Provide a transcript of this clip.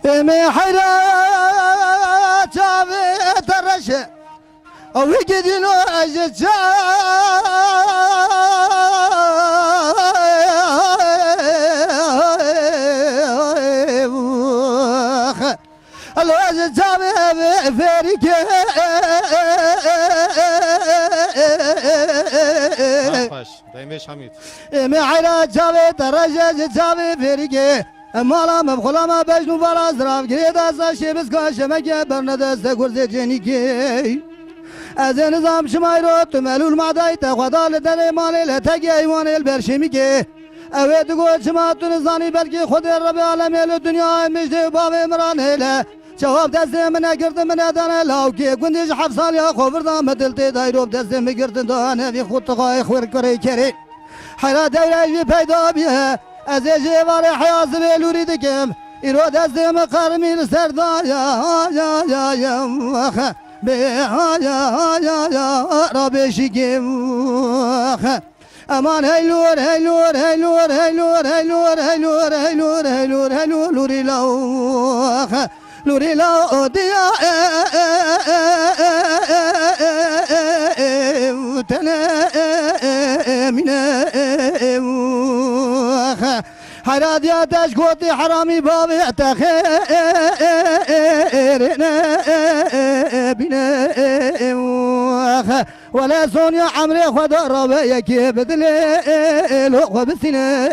emi hayrat abi taraşı o gidin o acıca Allah tabi verike Baş, Daymeş Hamit. emi hayrat tabi taraşı tabi verike مالا مبخلا بجنو بالا زراب گرید از شیبس کاشمه که برنه دست گرز جنی که از نظام شمای رو تملول مادای تخوادال دل مالی لتگی ایوان البرشمی که اوه دگو چما تو نزانی بلکه خود رب عالم ال دنیا مجده باب امران هله جواب دست من گرد من دانه لاو که گندش حفصال یا خوردم دلت دایروب دست من گرد دانه وی خود تقای خور کری کری حیرات دوره پیدا بیه از جوار حیاز بیلوری دکم ایرو دستم قرمیل سردار یا به یا رابشی کم امان هیلور هیلور هیلور هیلور هیلور هیلور هیلور هیلور هیلور لوری لاو لوری لاو دیا تنه مینه حراد يا تشكوتي حرامي بابي تخير بنا ولا سونيا عمري خد ربا كيف بدلي لو بسنا